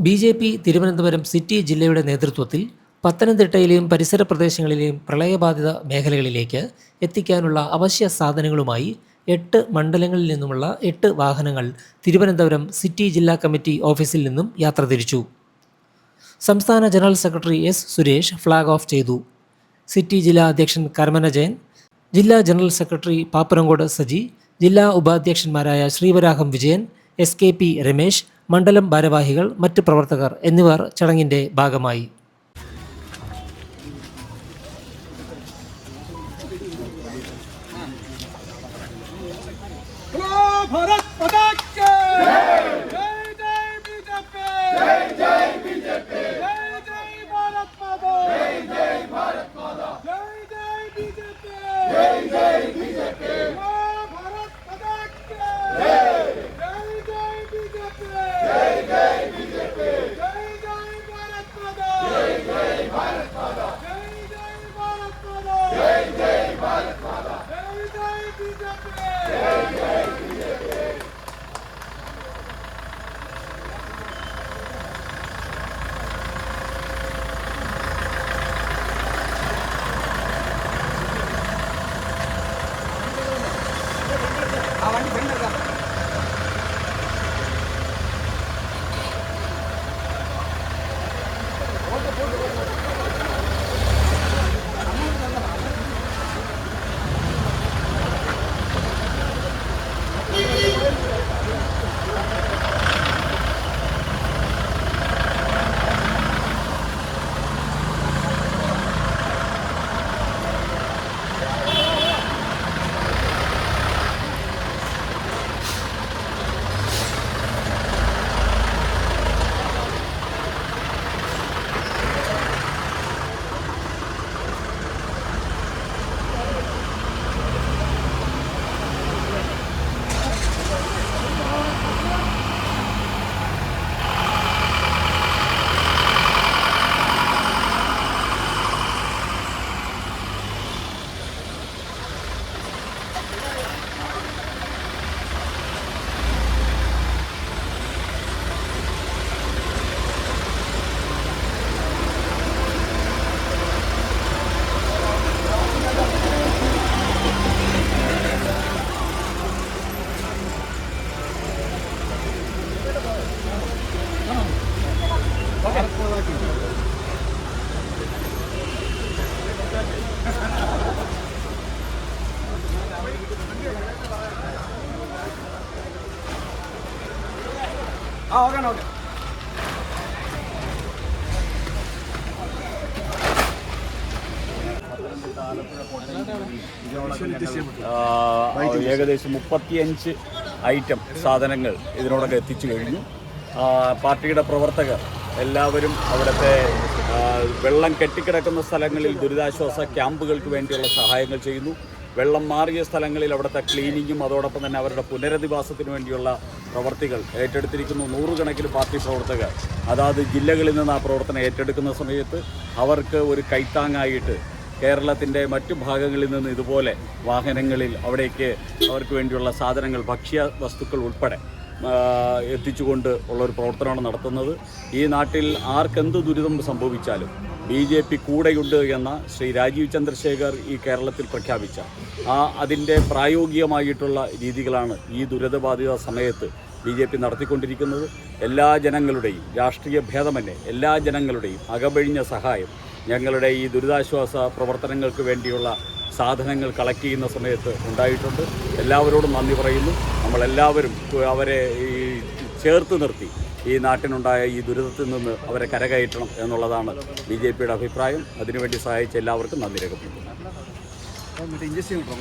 BJP. Thiruvananthapuram city ജില്ലയുടെ നേതൃത്വത്തിൽ പത്തനംതിട്ടയിലെയും പരിസര പ്രദേശങ്ങളിലെയും പ്രളയബാധിത മേഖലകളിലേക്ക് എത്തിക്കാനുള്ള അവശ്യ സാധനങ്ങളുമായി 8 മണ്ഡലങ്ങളിൽ നിന്നുമുള്ള 8 വാഹനങ്ങൾ തിരുവനന്തപുരം സിറ്റി ജില്ലാ കമ്മിറ്റി ഓഫീസിൽ നിന്നും യാത്ര തിരിച്ചു. സംസ്ഥാന general secretary S. Suresh flag off ചെയ്തു. സിറ്റി ജില്ലാ അധ്യക്ഷൻ കരമന ജയൻ, ജില്ലാ ജനറൽ സെക്രട്ടറി പാപ്പരങ്കോട് സജി, ജില്ലാ ഉപാധ്യക്ഷന്മാരായ ശ്രീവരാഹം വിജയൻ, എസ്.കെ.പി. രമേശ്, മണ്ഡലം ഭാരവാഹികൾ, മറ്റ് പ്രവർത്തകർ എന്നിവർ ചടങ്ങിൻ്റെ ഭാഗമായി. ഏകദേശം 35 ഐറ്റം സാധനങ്ങൾ ഇതിനോടൊക്കെ എത്തിച്ചു കഴിഞ്ഞു. പാർട്ടിയുടെ പ്രവർത്തകർ എല്ലാവരും അവിടുത്തെ വെള്ളം കെട്ടിക്കിടക്കുന്ന സ്ഥലങ്ങളിൽ ദുരിതാശ്വാസ ക്യാമ്പുകൾക്ക് വേണ്ടിയുള്ള സഹായങ്ങൾ ചെയ്യുന്നു. വെള്ളം മാറിയ സ്ഥലങ്ങളിൽ അവിടുത്തെ ക്ലീനിങ്ങും അതോടൊപ്പം തന്നെ അവരുടെ പുനരധിവാസത്തിന് വേണ്ടിയുള്ള പ്രവർത്തികൾ ഏറ്റെടുത്തിരിക്കുന്നു. 100 കണക്കിന് പാർട്ടി പ്രവർത്തകർ അതാത് ജില്ലകളിൽ നിന്ന് ആ പ്രവർത്തനം ഏറ്റെടുക്കുന്ന സമയത്ത് അവർക്ക് ഒരു കൈത്താങ്ങായിട്ട് കേരളത്തിൻ്റെ മറ്റു ഭാഗങ്ങളിൽ നിന്ന് ഇതുപോലെ വാഹനങ്ങളിൽ അവിടേക്ക് അവർക്ക് വേണ്ടിയുള്ള സാധനങ്ങൾ, ഭക്ഷ്യ വസ്തുക്കൾ ഉൾപ്പെടെ എത്തിച്ചുകൊണ്ട് ഉള്ളൊരു പ്രവർത്തനമാണ് നടത്തുന്നത്. ഈ നാട്ടിൽ ആർക്കെന്ത് ദുരിതം സംഭവിച്ചാലും ബി.ജെ.പി. കൂടെയുണ്ട് എന്ന ശ്രീ രാജീവ് ചന്ദ്രശേഖർ ഈ കേരളത്തിൽ പ്രഖ്യാപിച്ച അതിൻ്റെ പ്രായോഗികമായിട്ടുള്ള രീതികളാണ് ഈ ദുരിതബാധിത സമയത്ത് ബി.ജെ.പി. നടത്തിക്കൊണ്ടിരിക്കുന്നത്. എല്ലാ ജനങ്ങളുടെയും, രാഷ്ട്രീയ ഭേദമന്യേ എല്ലാ ജനങ്ങളുടെയും അകമഴിഞ്ഞ സഹായം ഞങ്ങളുടെ ഈ ദുരിതാശ്വാസ പ്രവർത്തനങ്ങൾക്ക് വേണ്ടിയുള്ള സാധനങ്ങൾ കളക്ട് ചെയ്യുന്ന സമയത്ത് ഉണ്ടായിട്ടുണ്ട്. എല്ലാവരോടും നന്ദി പറയുന്നു. നമ്മളെല്ലാവരും അവരെ ചേർത്ത് നിർത്തി ഈ നാട്ടിനുണ്ടായ ഈ ദുരിതത്തിൽ നിന്ന് അവരെ കരകയറ്റണം എന്നുള്ളതാണ് ബി.ജെ.പിയുടെ അഭിപ്രായം. അതിനുവേണ്ടി സഹായിച്ച എല്ലാവർക്കും നന്ദി രേഖപ്പെടുത്തുന്നു.